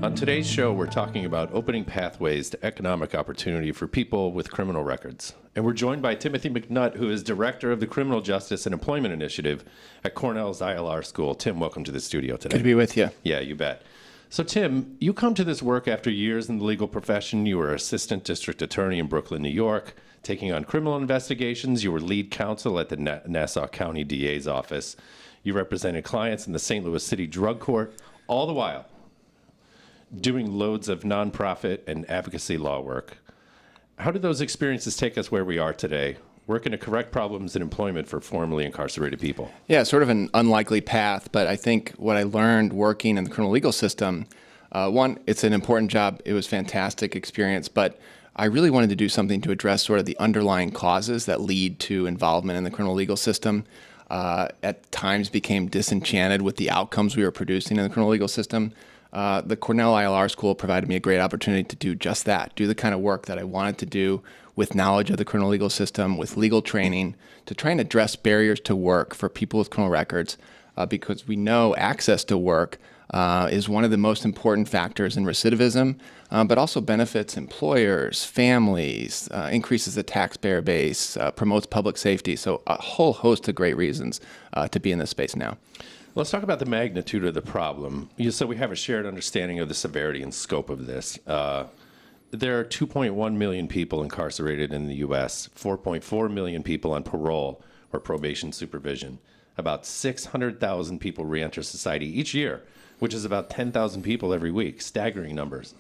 On today's show, we're talking about opening pathways to economic opportunity for people with criminal records. And we're joined by Timothy McNutt, who is Director of the Criminal Justice and Employment Initiative at Cornell's ILR School. Tim, welcome to the studio today. Good to be with you. Yeah, you bet. So, Tim, you come to this work after years in the legal profession. You were Assistant District Attorney in Brooklyn, New York, taking on criminal investigations. You were lead counsel at the Nassau County DA's office. You represented clients in the St. Louis City Drug Court, all the while doing loads of nonprofit and advocacy law work. How did those experiences take us where we are today, working to correct problems in employment for formerly incarcerated people? Yeah, sort of an unlikely path, but I think what I learned working in the criminal legal system, one, it's an important job. It was a fantastic experience, but I really wanted to do something to address sort of the underlying causes that lead to involvement in the criminal legal system. At times became disenchanted with the outcomes we were producing in the criminal legal system. The Cornell ILR School provided me a great opportunity to do just that, do the kind of work that I wanted to do with knowledge of the criminal legal system, with legal training, to try and address barriers to work for people with criminal records, because we know access to work is one of the most important factors in recidivism, but also benefits employers, families, increases the taxpayer base, promotes public safety. So a whole host of great reasons to be in this space now. Let's talk about the magnitude of the problem. So we have a shared understanding of the severity and scope of this. There are 2.1 million people incarcerated in the U.S., 4.4 million people on parole or probation supervision. About 600,000 people reenter society each year, which is about 10,000 people every week, staggering numbers.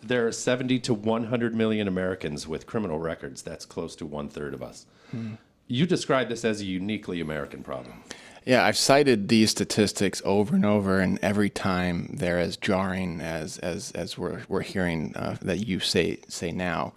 There are 70 to 100 million Americans with criminal records. That's close to 1/3 of us. You describe this as a uniquely American problem. Yeah, I've cited these statistics over and over, and every time they're as jarring as we're hearing that you say now.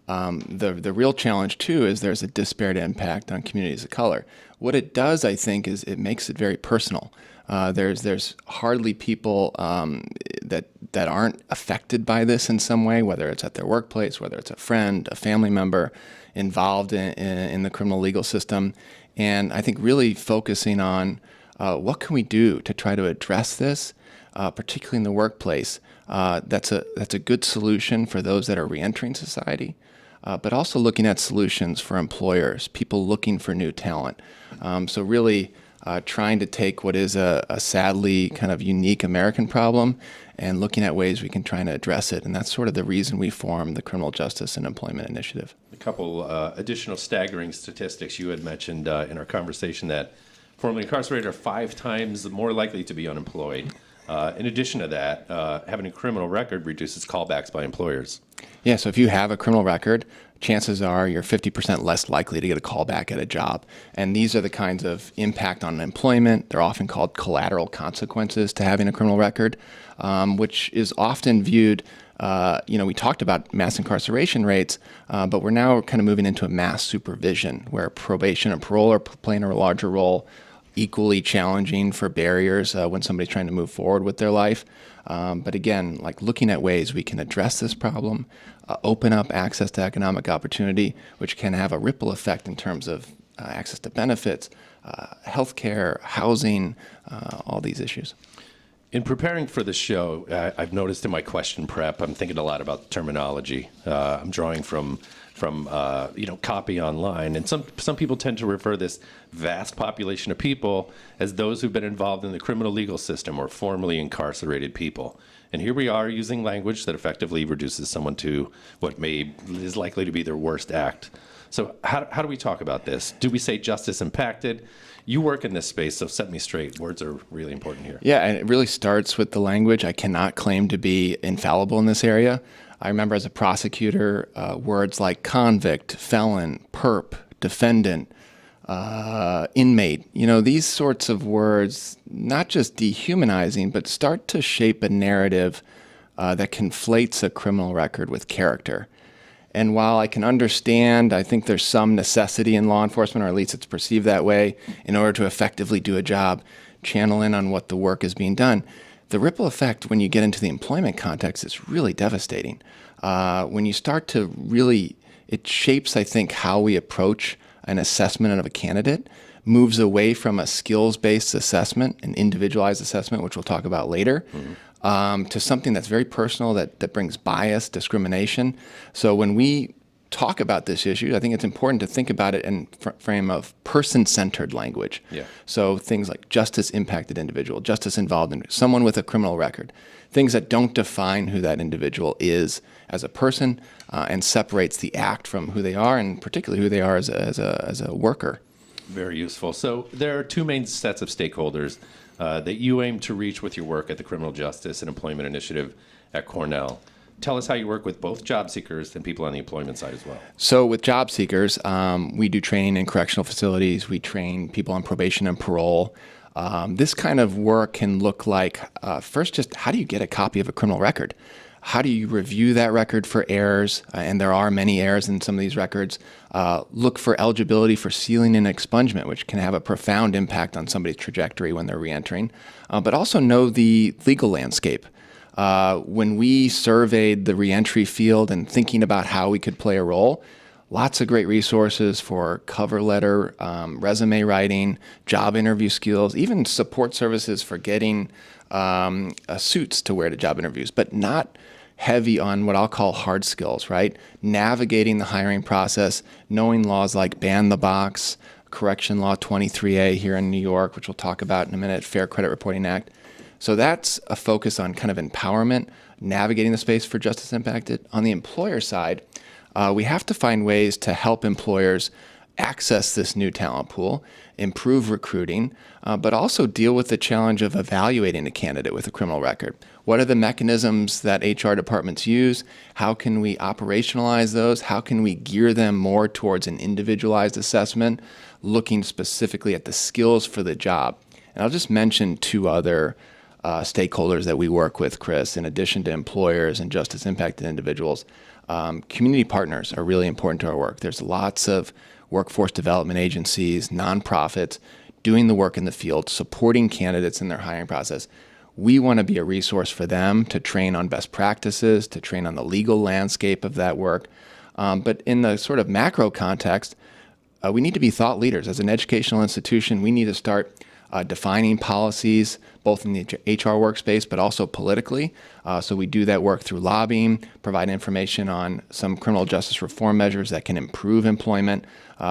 The real challenge too is there's a disparate impact on communities of color. What it does, I think, is it makes it very personal. There's hardly people that aren't affected by this in some way, whether it's at their workplace, whether it's a friend, a family member involved in the criminal legal system. And I think really focusing on what can we do to try to address this, particularly in the workplace. That's a good solution for those that are reentering society, but also looking at solutions for employers, people looking for new talent. So really trying to take what is a sadly kind of unique American problem and looking at ways we can try to address it. And that's sort of the reason we formed the Criminal Justice and Employment Initiative. A couple additional staggering statistics. You had mentioned in our conversation that formerly incarcerated are 5 times more likely to be unemployed. In addition to that, having a criminal record reduces callbacks by employers. Yeah, so if you have a criminal record, chances are you're 50% less likely to get a callback at a job. And these are the kinds of impact on employment. They're often called collateral consequences to having a criminal record, which is often viewed, we talked about mass incarceration rates, but we're now kind of moving into a mass supervision where probation and parole are playing a larger role, equally challenging for barriers when somebody's trying to move forward with their life. But again, like looking at ways we can address this problem, open up access to economic opportunity, which can have a ripple effect in terms of access to benefits, healthcare, housing, all these issues. In preparing for the show, I've noticed in my question prep, I'm thinking a lot about terminology. I'm drawing from copy online, and some people tend to refer this vast population of people as those who've been involved in the criminal legal system or formerly incarcerated people. And here we are using language that effectively reduces someone to what is likely to be their worst act. So how do we talk about this? Do we say justice impacted? You work in this space, so set me straight. Words are really important here. Yeah, and it really starts with the language. I cannot claim to be infallible in this area. I remember as a prosecutor, words like convict, felon, perp, defendant, inmate, these sorts of words, not just dehumanizing, but start to shape a narrative that conflates a criminal record with character. And while I can understand, I think there's some necessity in law enforcement, or at least it's perceived that way, in order to effectively do a job, channel in on what the work is being done. The ripple effect when you get into the employment context is really devastating. When you start to really, it shapes, I think, how we approach an assessment of a candidate, moves away from a skills-based assessment, an individualized assessment, which we'll talk about later, to something that's very personal, that brings bias, discrimination. So when we talk about this issue, I think it's important to think about it in frame of person-centered language. Yeah. So things like justice-impacted individual, justice-involved, someone with a criminal record, things that don't define who that individual is as a person and separates the act from who they are, and particularly who they are as a worker. Very useful. So there are two main sets of stakeholders that you aim to reach with your work at the Criminal Justice and Employment Initiative at Cornell. Tell us how you work with both job seekers and people on the employment side as well. So with job seekers, we do training in correctional facilities. We train people on probation and parole. This kind of work can look like, first, just how do you get a copy of a criminal record? How do you review that record for errors? And there are many errors in some of these records. Look for eligibility for sealing and expungement, which can have a profound impact on somebody's trajectory when they're reentering. But also know the legal landscape. When we surveyed the reentry field and thinking about how we could play a role, lots of great resources for cover letter, resume writing, job interview skills, even support services for getting suits to wear to job interviews, but not heavy on what I'll call hard skills, right? Navigating the hiring process, knowing laws like Ban the Box, Correction Law 23A here in New York, which we'll talk about in a minute, Fair Credit Reporting Act. So that's a focus on kind of empowerment, navigating the space for justice impacted. On the employer side, we have to find ways to help employers access this new talent pool, improve recruiting, but also deal with the challenge of evaluating a candidate with a criminal record. What are the mechanisms that HR departments use? How can we operationalize those? How can we gear them more towards an individualized assessment, looking specifically at the skills for the job? And I'll just mention two other stakeholders that we work with, Chris, in addition to employers and justice impacted individuals. Community partners are really important to our work. There's lots of workforce development agencies, nonprofits, doing the work in the field, supporting candidates in their hiring process. We want to be a resource for them to train on best practices, to train on the legal landscape of that work. But in the sort of macro context, we need to be thought leaders. As an educational institution, we need to start defining policies, both in the HR workspace, but also politically. So we do that work through lobbying, provide information on some criminal justice reform measures that can improve employment.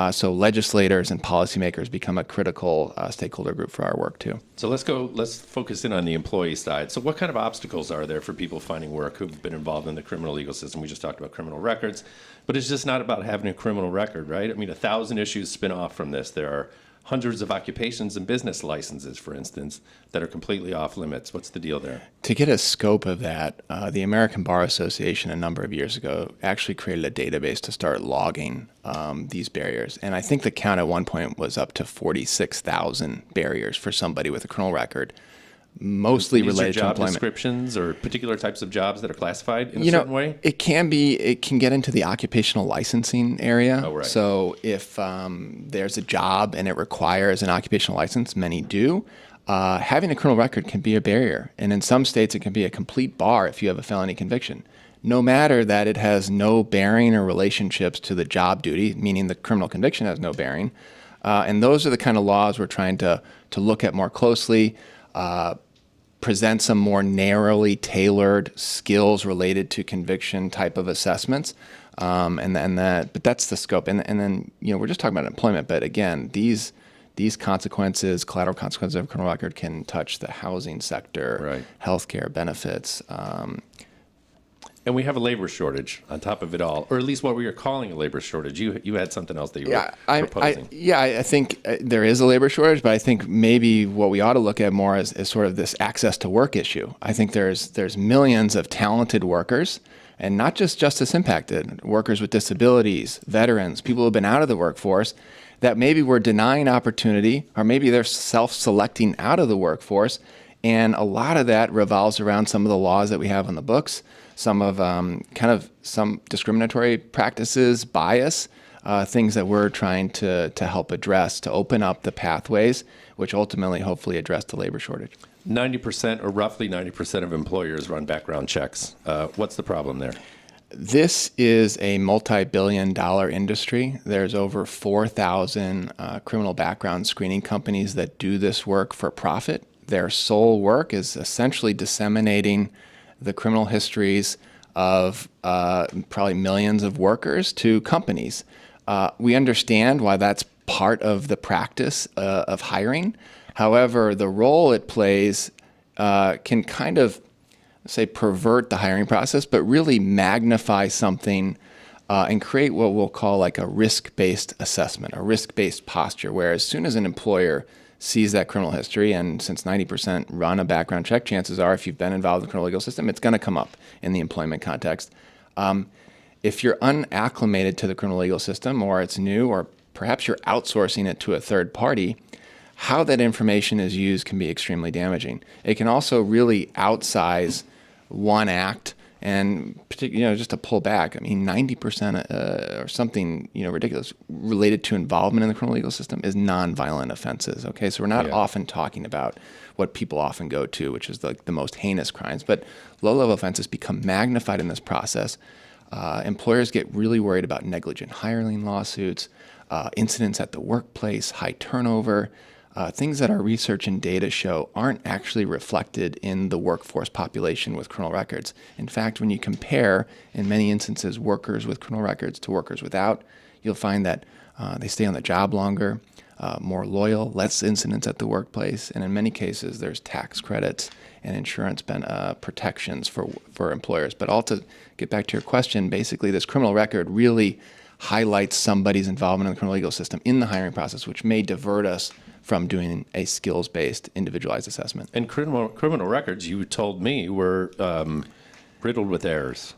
So legislators and policymakers become a critical stakeholder group for our work too. So let's focus in on the employee side. So what kind of obstacles are there for people finding work who've been involved in the criminal legal system? We just talked about criminal records, but it's just not about having a criminal record, right? I mean, 1,000 issues spin off from this. There are hundreds of occupations and business licenses, for instance, that are completely off limits. What's the deal there? To get a scope of that, the American Bar Association a number of years ago actually created a database to start logging these barriers. And I think the count at one point was up to 46,000 barriers for somebody with a criminal record, mostly related to job employment. Descriptions or particular types of jobs that are classified in a certain way? It can get into the occupational licensing area. Oh, right. So if there's a job and it requires an occupational license, many do, having a criminal record can be a barrier. And in some states, it can be a complete bar if you have a felony conviction, no matter that it has no bearing or relationships to the job duty, meaning the criminal conviction has no bearing. And those are the kind of laws we're trying to look at more closely, present some more narrowly tailored skills related to conviction type of assessments. But that's the scope. And then, we're just talking about employment, but again, these consequences, collateral consequences of a criminal record can touch the housing sector, right, healthcare benefits. And we have a labor shortage on top of it all, or at least what we are calling a labor shortage. You had something else that you were proposing. I think there is a labor shortage, but I think maybe what we ought to look at more is sort of this access to work issue. I think there's millions of talented workers, and not just justice impacted, workers with disabilities, veterans, people who have been out of the workforce, that maybe we're denying opportunity, or maybe they're self-selecting out of the workforce. And a lot of that revolves around some of the laws that we have on the books, some of some discriminatory practices, bias, things that we're trying to help address, to open up the pathways, which ultimately hopefully address the labor shortage. 90% or roughly 90% of employers run background checks. What's the problem there? This is a multi-billion-dollar industry. There's over 4,000 criminal background screening companies that do this work for profit. their sole work is essentially disseminating the criminal histories of probably millions of workers to companies. We understand why that's part of the practice of hiring. However, the role it plays can kind of, say, pervert the hiring process, but really magnify something and create what we'll call like a risk-based assessment, a risk-based posture, where as soon as an employer sees that criminal history, and since 90% run a background check, chances are if you've been involved in the criminal legal system, it's going to come up in the employment context. If you're unacclimated to the criminal legal system, or it's new, or perhaps you're outsourcing it to a third party, how that information is used can be extremely damaging. It can also really outsize one act, and just to pull back, I mean, 90% or something ridiculous related to involvement in the criminal legal system is nonviolent offenses. Okay, so we're not often talking about what people often go to, which is like the most heinous crimes, but low-level offenses become magnified in this process. Employers get really worried about negligent hiring lawsuits, incidents at the workplace, high turnover. Things that our research and data show aren't actually reflected in the workforce population with criminal records. In fact, when you compare, in many instances, workers with criminal records to workers without, you'll find that they stay on the job longer, more loyal, less incidents at the workplace, and in many cases, there's tax credits and insurance protections for employers. But all to get back to your question, basically, this criminal record really highlights somebody's involvement in the criminal legal system in the hiring process, which may divert us from doing a skills-based individualized assessment. And criminal records, you told me, were riddled with errors.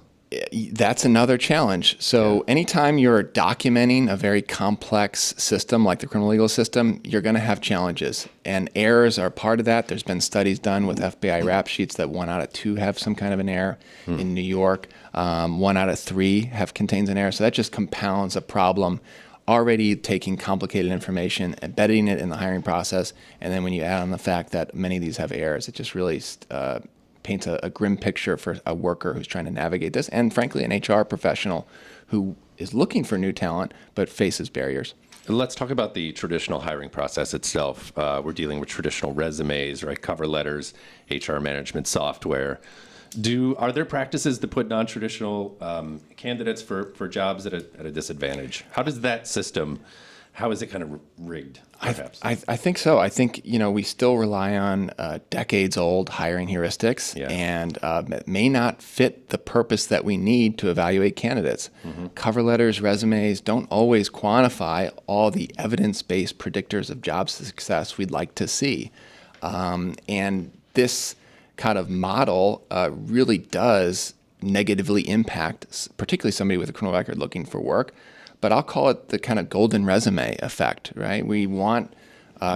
That's another challenge. So anytime you're documenting a very complex system like the criminal legal system, you're going to have challenges. And errors are part of that. There's been studies done with FBI rap sheets that 1 out of 2 have some kind of an error. In New York, 1 out of 3 contains an error. So that just compounds a problem already taking complicated information, embedding it in the hiring process, and then when you add on the fact that many of these have errors, it just really paints a grim picture for a worker who's trying to navigate this, and frankly, an HR professional who is looking for new talent but faces barriers. Let's talk about the traditional hiring process itself. We're dealing with traditional resumes, right? Cover letters, HR management software. Are there practices that put non-traditional candidates for jobs at a disadvantage? How does that system, how is it kind of rigged, perhaps? I think so. I think, we still rely on decades-old hiring heuristics, and it may not fit the purpose that we need to evaluate candidates. Cover letters, resumes don't always quantify all the evidence-based predictors of job success we'd like to see. And this kind of model really does negatively impact, particularly somebody with a criminal record looking for work. But I'll call it the kind of golden resume effect, right? We want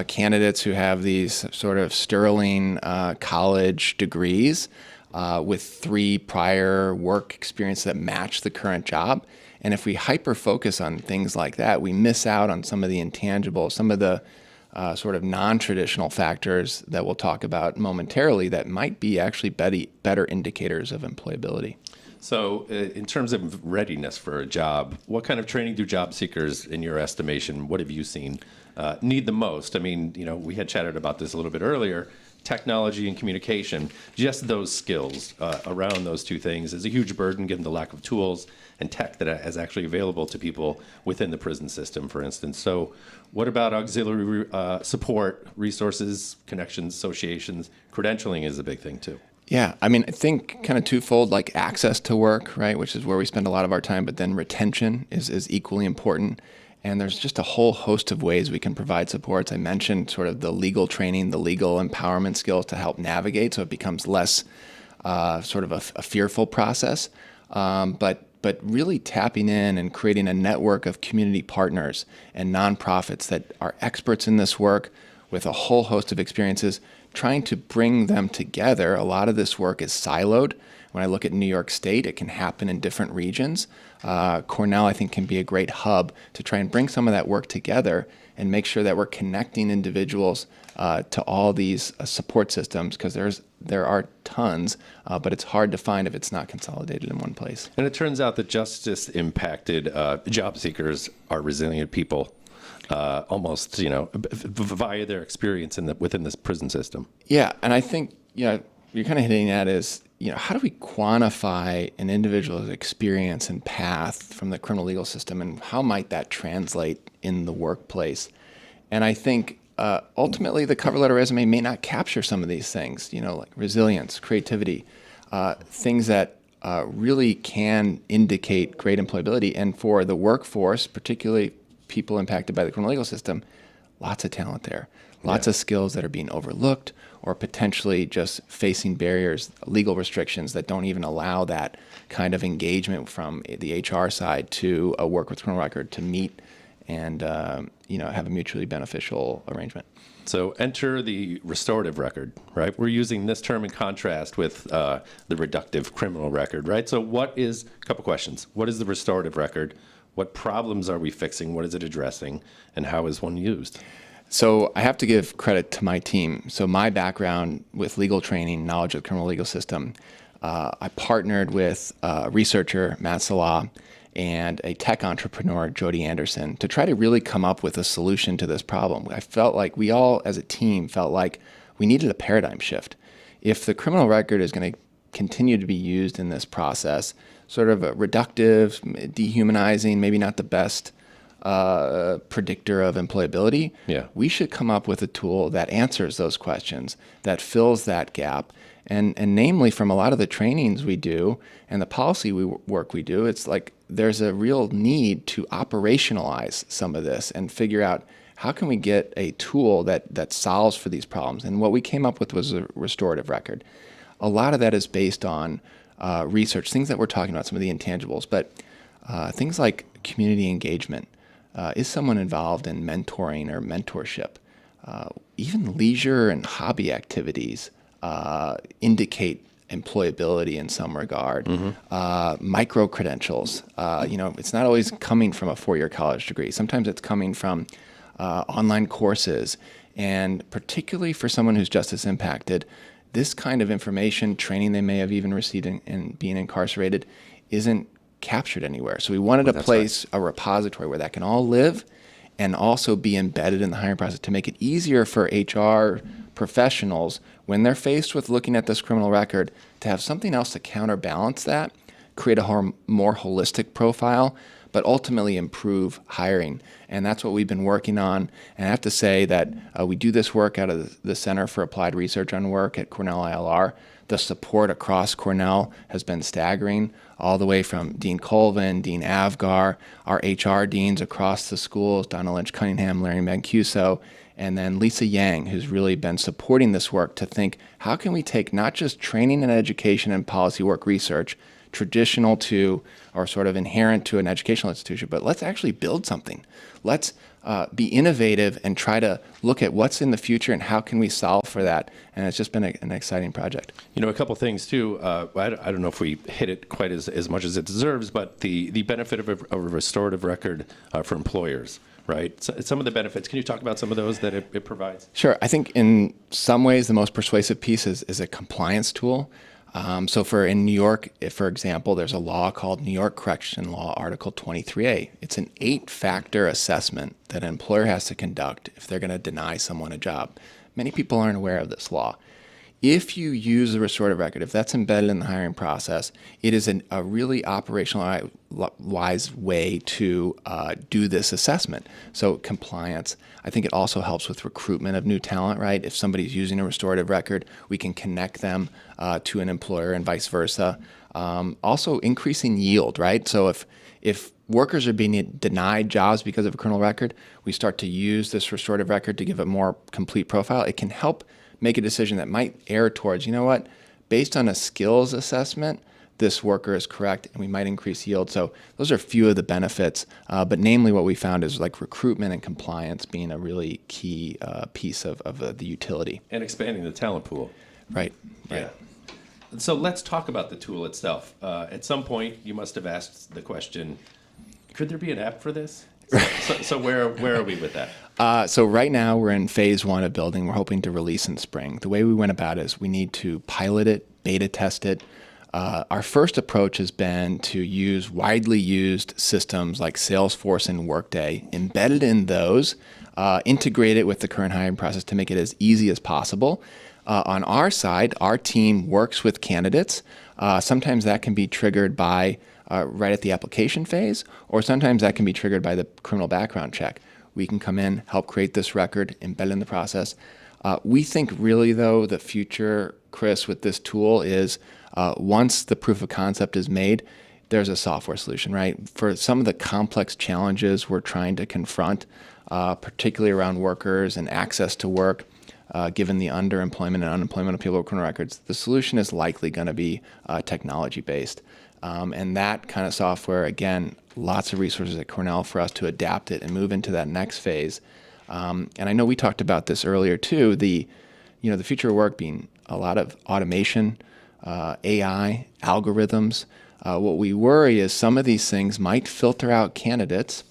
candidates who have these sort of sterling college degrees with 3 prior work experience that match the current job. And if we hyper-focus on things like that, we miss out on some of the intangibles, some of the sort of non-traditional factors that we'll talk about momentarily that might be actually better indicators of employability. So in terms of readiness for a job, what kind of training do job seekers, in your estimation, what have you seen, need the most? I mean, we had chatted about this a little bit earlier. Technology and communication, just those skills around those two things is a huge burden given the lack of tools and tech that is actually available to people within the prison system, for instance. So what about auxiliary support, resources, connections, associations? Credentialing is a big thing too. Yeah, I mean, I think kind of twofold, like access to work, right, which is where we spend a lot of our time, but then retention is equally important. And there's just a whole host of ways we can provide supports. I mentioned sort of the legal training, the legal empowerment skills to help navigate, so it becomes less sort of a fearful process. But really tapping in and creating a network of community partners and nonprofits that are experts in this work with a whole host of experiences, trying to bring them together. A lot of this work is siloed. When I look at New York State, it can happen in different regions. Cornell, I think, can be a great hub to try and bring some of that work together and make sure that we're connecting individuals to all these support systems, because there are tons, but it's hard to find if it's not consolidated in one place. And it turns out that justice-impacted job seekers are resilient people. almost, via their experience within this prison system. Yeah, and I think, you're kind of hitting at is, how do we quantify an individual's experience and path from the criminal legal system, and how might that translate in the workplace? And I think ultimately the cover letter resume may not capture some of these things, like resilience, creativity, things that really can indicate great employability. And for the workforce, particularly people impacted by the criminal legal system, lots of talent there, lots of skills that are being overlooked or potentially just facing barriers, legal restrictions that don't even allow that kind of engagement from the HR side to work with criminal record to meet and have a mutually beneficial arrangement. So enter the restorative record, right? We're using this term in contrast with the reductive criminal record, right? So a couple questions. What is the restorative record? What problems are we fixing? What is it addressing? And how is one used? So I have to give credit to my team. So my background with legal training, knowledge of the criminal legal system, I partnered with a researcher, Matt Salah, and a tech entrepreneur, Jody Anderson, to try to really come up with a solution to this problem. I felt like we all, as a team, felt like we needed a paradigm shift. If the criminal record is going to continue to be used in this process, sort of a reductive, dehumanizing, maybe not the best predictor of employability, we should come up with a tool that answers those questions, that fills that gap. And namely, from a lot of the trainings we do and the policy work we do, it's like there's a real need to operationalize some of this and figure out how can we get a tool that solves for these problems. And what we came up with was a restorative record. A lot of that is based on research, things that we're talking about, some of the intangibles, but things like community engagement. Is someone involved in mentoring or mentorship? Even leisure and hobby activities indicate employability in some regard. Micro credentials. It's not always coming from a four-year college degree. Sometimes it's coming from online courses. And particularly for someone who's justice impacted, this kind of information, training they may have even received in being incarcerated, isn't captured anywhere. So we wanted to place a repository where that can all live and also be embedded in the hiring process to make it easier for HR professionals when they're faced with looking at this criminal record to have something else to counterbalance that, create a more holistic profile, but ultimately improve hiring. And that's what we've been working on. And I have to say that we do this work out of the Center for Applied Research on Work at Cornell ILR. The support across Cornell has been staggering, all the way from Dean Colvin, Dean Avgar, our HR deans across the schools, Donna Lynch-Cunningham, Larry Mancuso, and then Lisa Yang, who's really been supporting this work to think, how can we take not just training and education and policy work research, traditional to or sort of inherent to an educational institution, but let's actually build something. Let's be innovative and try to look at what's in the future and how can we solve for that. And it's just been an exciting project. A couple things too. I don't know if we hit it quite as much as it deserves, but the benefit of a restorative record for employers, right? So some of the benefits. Can you talk about some of those that it provides? Sure. I think in some ways the most persuasive piece is a compliance tool. So in New York, for example, there's a law called New York Correction Law, Article 23A. It's an 8-factor assessment that an employer has to conduct if they're going to deny someone a job. Many people aren't aware of this law. If you use the restorative record, if that's embedded in the hiring process, it is a really operational wise way to do this assessment. So compliance, I think it also helps with recruitment of new talent, right? If somebody's using a restorative record, we can connect them to an employer and vice versa. Also increasing yield, right? So if workers are being denied jobs because of a criminal record, we start to use this restorative record to give a more complete profile. It can help make a decision that might err towards, based on a skills assessment, this worker is correct and we might increase yield. So those are a few of the benefits, but namely what we found is like recruitment and compliance being a really key piece of the utility. And expanding the talent pool. Right. Yeah. So let's talk about the tool itself. At some point, you must have asked the question, could there be an app for this? So where are we with that? So right now we're in phase 1 of building. We're hoping to release in spring. The way we went about it is we need to pilot it, beta test it, Our first approach has been to use widely used systems like Salesforce and Workday, embedded in those, integrate it with the current hiring process to make it as easy as possible. On our side, our team works with candidates. Sometimes that can be triggered by right at the application phase, or sometimes that can be triggered by the criminal background check. We can come in, help create this record, embed it in the process. We think really, though, the future, Chris, with this tool is once the proof of concept is made, there's a software solution, right? For some of the complex challenges we're trying to confront, particularly around workers and access to work, given the underemployment and unemployment of people with criminal records, the solution is likely going to be technology-based. And that kind of software, again, lots of resources at Cornell for us to adapt it and move into that next phase. And I know we talked about this earlier too. The future of work being a lot of automation, AI, algorithms. What we worry is some of these things might filter out candidates.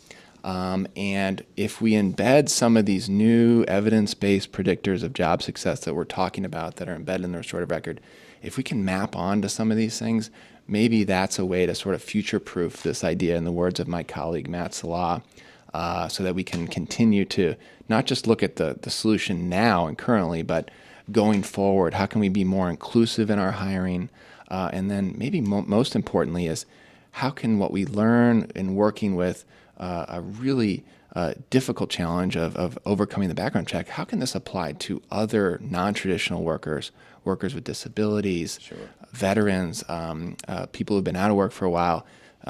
And if we embed some of these new evidence-based predictors of job success that we're talking about that are embedded in the restorative record, if we can map onto some of these things, maybe that's a way to sort of future-proof this idea, in the words of my colleague Matt Salah, so that we can continue to not just look at the solution now and currently, but going forward, how can we be more inclusive in our hiring? And then maybe most importantly is how can what we learn in working with a really difficult challenge of overcoming the background check, how can this apply to other non-traditional workers, workers with disabilities, Sure. veterans, people who've been out of work for a while?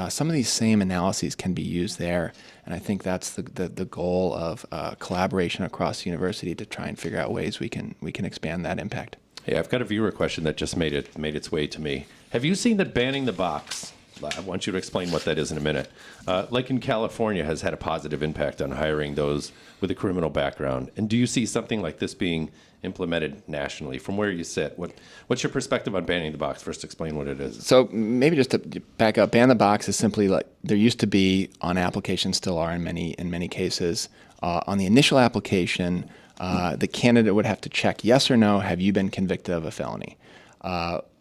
Some of these same analyses can be used there, and I think that's the goal of collaboration across the university to try and figure out ways we can expand that impact. Hey, I've got a viewer question that just made its way to me. Have you seen that banning the box? I want you to explain what that is in a minute. Like in California, has had a positive impact on hiring those with a criminal background. And do you see something like this being implemented nationally? From where you sit, what's your perspective on banning the box? First, explain what it is. So maybe just to back up, ban the box is simply like there used to be on applications, still are in many cases. On the initial application, the candidate would have to check yes or no, have you been convicted of a felony?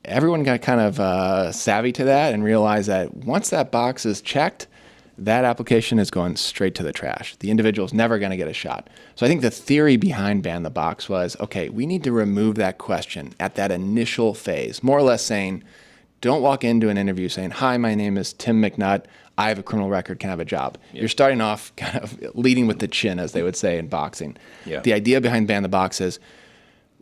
Everyone got kind of savvy to that and realized that once that box is checked, that application is going straight to the trash. The individual's never going to get a shot. So I think the theory behind ban the box was, okay, we need to remove that question at that initial phase, more or less saying, don't walk into an interview saying, hi, my name is Tim McNutt. I have a criminal record, can I have a job? Yeah. You're starting off kind of leading with the chin, as they would say in boxing. Yeah. The idea behind ban the box is,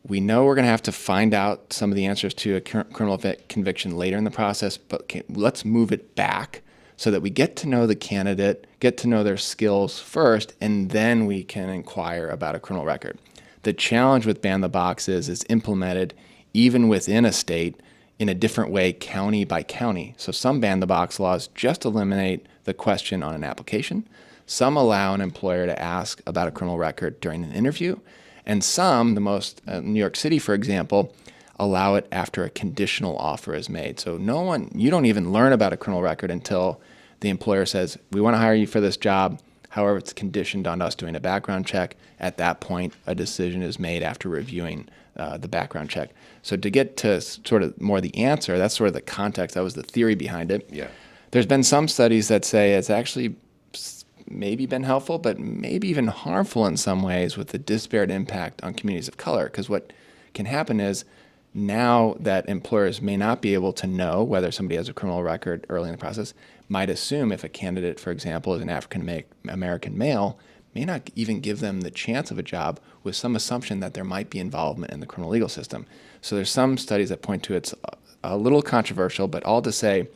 we know we're going to have to find out some of the answers to a criminal conviction later in the process, but let's move it back so that we get to know the candidate, get to know their skills first, and then we can inquire about a criminal record. The challenge with ban the box is it's implemented even within a state in a different way, county by county. So some ban the box laws just eliminate the question on an application. Some allow an employer to ask about a criminal record during an interview. And some, the most, New York City, for example, allow it after a conditional offer is made. So you don't even learn about a criminal record until the employer says, we want to hire you for this job. However, it's conditioned on us doing a background check. At that point, a decision is made after reviewing the background check. So to get to sort of more the answer, that's sort of the context. That was the theory behind it. Yeah. There's been some studies that say it's actually maybe been helpful, but maybe even harmful in some ways with the disparate impact on communities of color. Because what can happen is now that employers may not be able to know whether somebody has a criminal record early in the process, might assume if a candidate, for example, is an African-American male, may not even give them the chance of a job with some assumption that there might be involvement in the criminal legal system. So there's some studies that point to it's a little controversial, but all to say,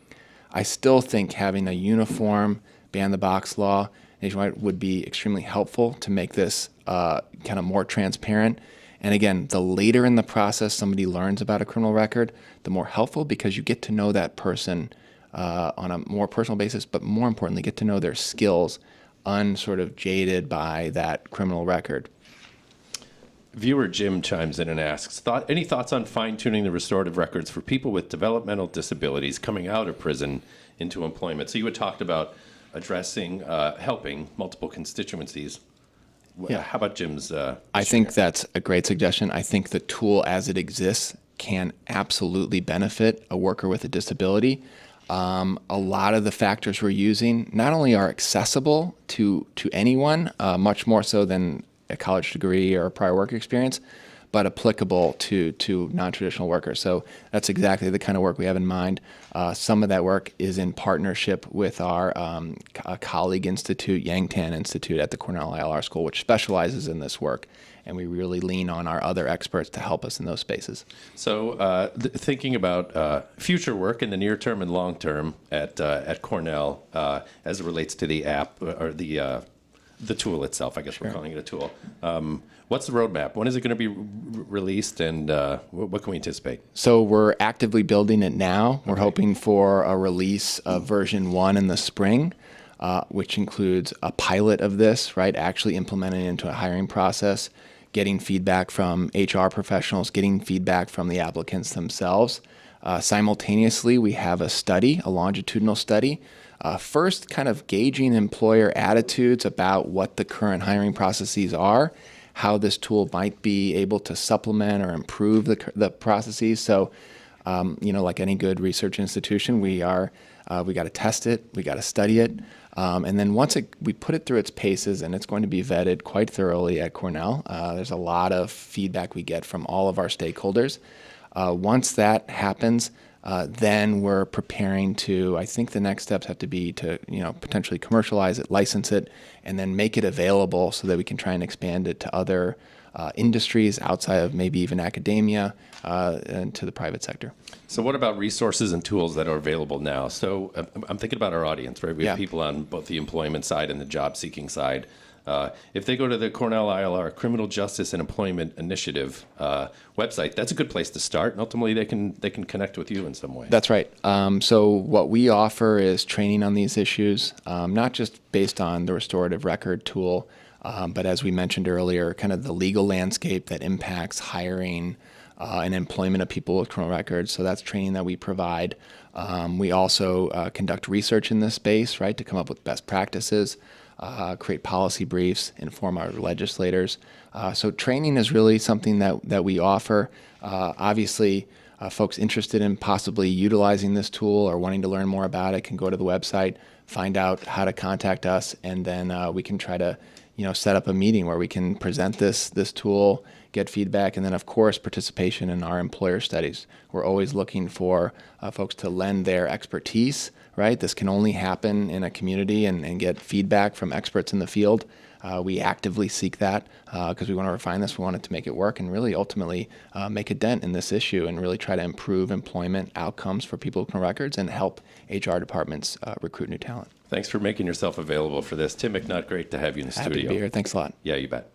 I still think having a uniform ban the box law nationwide would be extremely helpful to make this kind of more transparent. And again, the later in the process somebody learns about a criminal record, the more helpful, because you get to know that person on a more personal basis, but more importantly, get to know their skills unsort of jaded by that criminal record. Viewer Jim chimes in and asks, any thoughts on fine-tuning the restorative records for people with developmental disabilities coming out of prison into employment? So you had talked about addressing, helping multiple constituencies. Yeah. How about Jim's? I think that's a great suggestion. I think the tool as it exists can absolutely benefit a worker with a disability. A lot of the factors we're using not only are accessible to anyone, much more so than a college degree or a prior work experience, but applicable to non-traditional workers. So that's exactly the kind of work we have in mind. Some of that work is in partnership with our colleague institute, Yangtan Institute at the Cornell ILR School, which specializes in this work. And we really lean on our other experts to help us in those spaces. So thinking about future work in the near term and long term at Cornell as it relates to the app or the tool itself, I guess we're calling it a tool. What's the roadmap? When is it going to be released, and what can we anticipate? So we're actively building it now. We're hoping for a release of version 1 in the spring, which includes a pilot of this, right? Actually implementing it into a hiring process, getting feedback from HR professionals, getting feedback from the applicants themselves. Simultaneously, we have a study, a longitudinal study, first kind of gauging employer attitudes about what the current hiring processes are, how this tool might be able to supplement or improve the processes. So, like any good research institution, we got to test it, we got to study it, and then once we put it through its paces, and it's going to be vetted quite thoroughly at Cornell. There's a lot of feedback we get from all of our stakeholders. Once that happens, then we're preparing to, I think the next steps have to be to, potentially commercialize it, license it, and then make it available so that we can try and expand it to other industries outside of maybe even academia and to the private sector. So what about resources and tools that are available now? So I'm thinking about our audience, right? We have people on both the employment side and the job-seeking side. If they go to the Cornell ILR Criminal Justice and Employment Initiative website, that's a good place to start. And ultimately, they can connect with you in some way. That's right. So what we offer is training on these issues, not just based on the restorative record tool, but as we mentioned earlier, kind of the legal landscape that impacts hiring and employment of people with criminal records. So that's training that we provide. We also conduct research in this space, right, to come up with best practices. Create policy briefs, inform our legislators. So training is really something that we offer. Obviously, folks interested in possibly utilizing this tool or wanting to learn more about it can go to the website, find out how to contact us, and then we can try to set up a meeting where we can present this tool, get feedback, and then, of course, participation in our employer studies. We're always looking for folks to lend their expertise, right? This can only happen in a community and get feedback from experts in the field. We actively seek that because we want to refine this. We want it to make it work and really ultimately make a dent in this issue and really try to improve employment outcomes for people with criminal records and help HR departments recruit new talent. Thanks for making yourself available for this. Tim McNutt, great to have you in the studio. Happy to be here. Thanks a lot. Yeah, you bet.